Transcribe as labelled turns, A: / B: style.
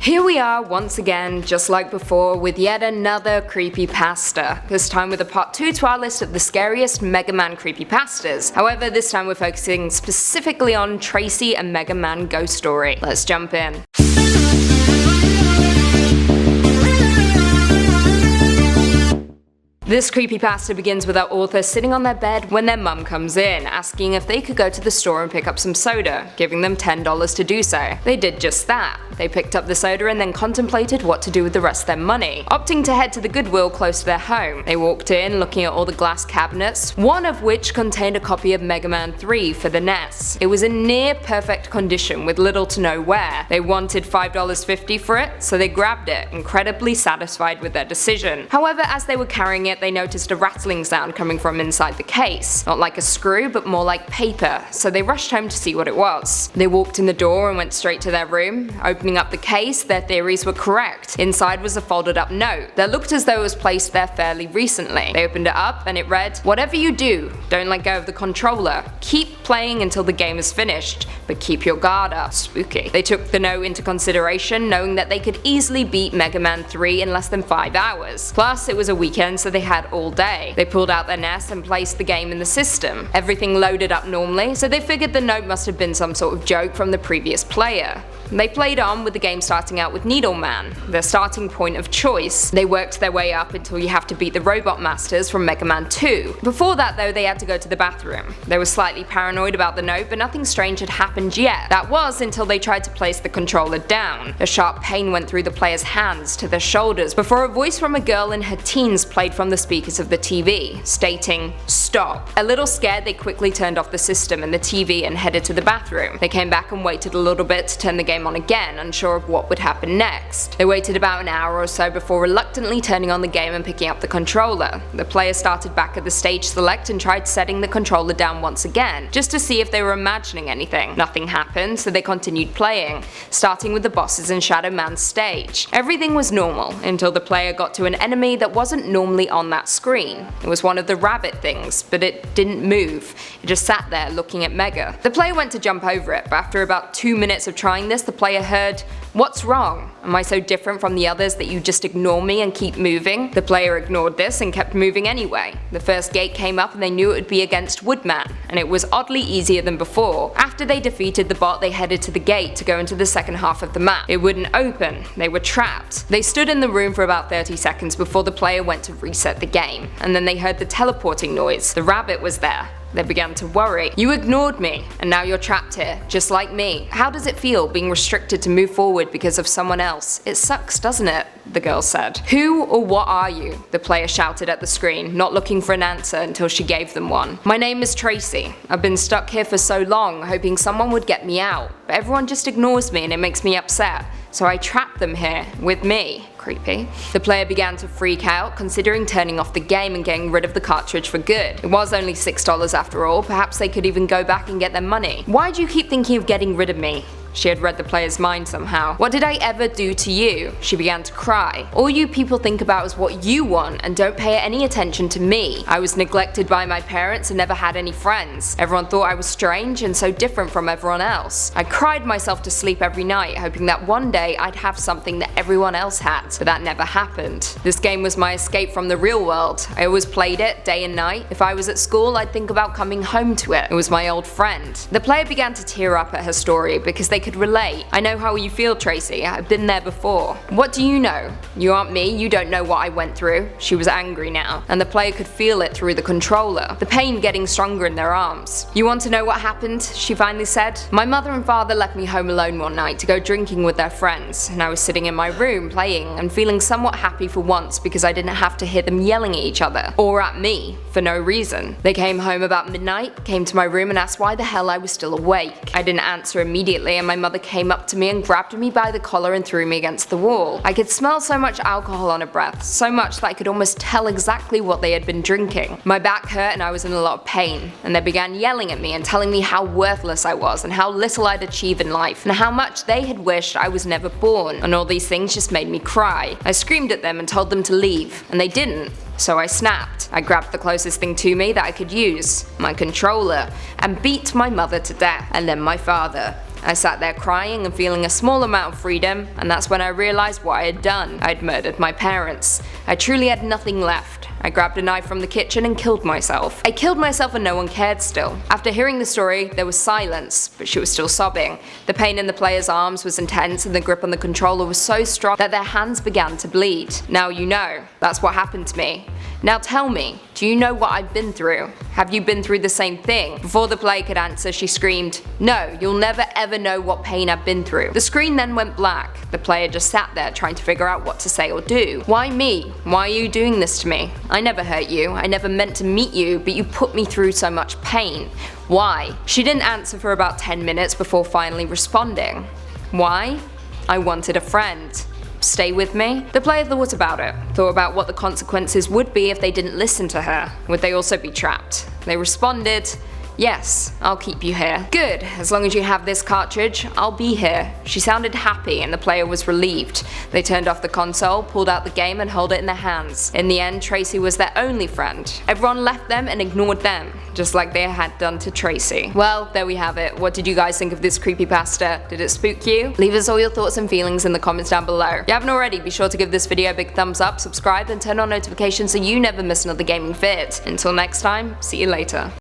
A: Here we are once again, just like before, with yet another creepypasta, this time with a part 2 to our list of the scariest Mega Man creepypastas. However, this time we're focusing specifically on Tracy and Mega Man ghost story. Let's jump in. This creepypasta begins with our author sitting on their bed when their mum comes in, asking if they could go to the store and pick up some soda, giving them $10 to do so. They did just that. They picked up the soda and then contemplated what to do with the rest of their money, opting to head to the Goodwill close to their home. They walked in, looking at all the glass cabinets, one of which contained a copy of Mega Man 3 for the NES. It was in near perfect condition with little to no wear. They wanted $5.50 for it, so they grabbed it, incredibly satisfied with their decision. However, as they were carrying it, they noticed a rattling sound coming from inside the case. Not like a screw, but more like paper, so they rushed home to see what it was. They walked in the door and went straight to their room. Opening up the case, their theories were correct. Inside was a folded up note that looked as though it was placed there fairly recently. They opened it up and it read, "Whatever you do, don't let go of the controller. Keep playing until the game is finished, but keep your guard up." Spooky. They took the note into consideration, knowing that they could easily beat Mega Man 3 in less than 5 hours. Plus, it was a weekend, so they had all day. They pulled out their NES and placed the game in the system. Everything loaded up normally, so they figured the note must have been some sort of joke from the previous player. They played on with the game starting out with Needle Man, their starting point of choice. They worked their way up until you have to beat the Robot Masters from Mega Man 2. Before that though, they had to go to the bathroom. They were slightly paranoid about the note, but nothing strange had happened yet. That was until they tried to place the controller down. A sharp pain went through the player's hands to their shoulders before a voice from a girl in her teens played from the speakers of the TV, stating, "Stop." A little scared, they quickly turned off the system and the TV and headed to the bathroom. They came back and waited a little bit to turn the game on again, unsure of what would happen next. They waited about an hour or so before reluctantly turning on the game and picking up the controller. The player started back at the stage select and tried setting the controller down once again, just to see if they were imagining anything. Nothing happened, so they continued playing, starting with the bosses in Shadow Man's stage. Everything was normal until the player got to an enemy that wasn't normally on that screen. It was one of the rabbit things, but it didn't move. It just sat there looking at Mega. The player went to jump over it, but after about 2 minutes of trying this, the player heard, "What's wrong? Am I so different from the others that you just ignore me and keep moving?" The player ignored this and kept moving anyway. The first gate came up and they knew it would be against Woodman, and it was oddly easier than before. After they defeated the bot, they headed to the gate to go into the second half of the map. It wouldn't open. They were trapped. They stood in the room for about 30 seconds before the player went to reset the game, and then they heard the teleporting noise. The rabbit was there. They began to worry. "You ignored me, and now you're trapped here, just like me. How does it feel being restricted to move forward because of someone else? It sucks, doesn't it?" the girl said. "Who or what are you?" the player shouted at the screen, not looking for an answer until she gave them one. "My name is Tracy. I've been stuck here for so long, hoping someone would get me out, but everyone just ignores me and it makes me upset. So I trapped them here, with me." Creepy. The player began to freak out, considering turning off the game and getting rid of the cartridge for good. It was only $6 after all, perhaps they could even go back and get their money. "Why do you keep thinking of getting rid of me?" She had read the player's mind somehow. "What did I ever do to you?" She began to cry. "All you people think about is what you want and don't pay any attention to me. I was neglected by my parents and never had any friends. Everyone thought I was strange and so different from everyone else. I cried myself to sleep every night, hoping that one day I'd have something that everyone else had, but that never happened. This game was my escape from the real world. I always played it day and night. If I was at school, I'd think about coming home to it. It was my old friend." The player began to tear up at her story because they could relate. "I know how you feel, Tracy. I've been there before." "What do you know? You aren't me. You don't know what I went through." She was angry now, and the player could feel it through the controller, the pain getting stronger in their arms. "You want to know what happened?" she finally said. "My mother and father left me home alone one night to go drinking with their friends, and I was sitting in my room playing and feeling somewhat happy for once because I didn't have to hear them yelling at each other, or at me, for no reason. They came home about midnight, came to my room and asked why the hell I was still awake. I didn't answer immediately, and my mother came up to me and grabbed me by the collar and threw me against the wall. I could smell so much alcohol on her breath, so much that I could almost tell exactly what they had been drinking. My back hurt and I was in a lot of pain, and they began yelling at me and telling me how worthless I was and how little I'd achieve in life and how much they had wished I was never born, and all these things just made me cry. I screamed at them and told them to leave, and they didn't. So I snapped. I grabbed the closest thing to me that I could use, my controller, and beat my mother to death, and then my father. I sat there crying and feeling a small amount of freedom, and that's when I realized what I had done. I'd murdered my parents. I truly had nothing left. I grabbed a knife from the kitchen and killed myself. I killed myself and no one cared still. After hearing the story, there was silence, but she was still sobbing. The pain in the player's arms was intense and the grip on the controller was so strong that their hands began to bleed. Now you know. That's what happened to me. Now tell me, do you know what I've been through? Have you been through the same thing? Before the player could answer, she screamed, "No, you'll never ever know what pain I've been through." The screen then went black. The player just sat there trying to figure out what to say or do. Why me? Why are you doing this to me? I never hurt you. I never meant to meet you, but you put me through so much pain. Why? She didn't answer for about 10 minutes before finally responding. Why? I wanted a friend. Stay with me? The player thought about it, thought about what the consequences would be if they didn't listen to her. Would they also be trapped? They responded, "Yes, I'll keep you here." "Good, as long as you have this cartridge, I'll be here." She sounded happy and the player was relieved. They turned off the console, pulled out the game and held it in their hands. In the end, Tracy was their only friend. Everyone left them and ignored them, just like they had done to Tracy. Well, there we have it. What did you guys think of this creepypasta? Did it spook you? Leave us all your thoughts and feelings in the comments down below. If you haven't already, be sure to give this video a big thumbs up, subscribe and turn on notifications so you never miss another gaming vid. Until next time, see you later.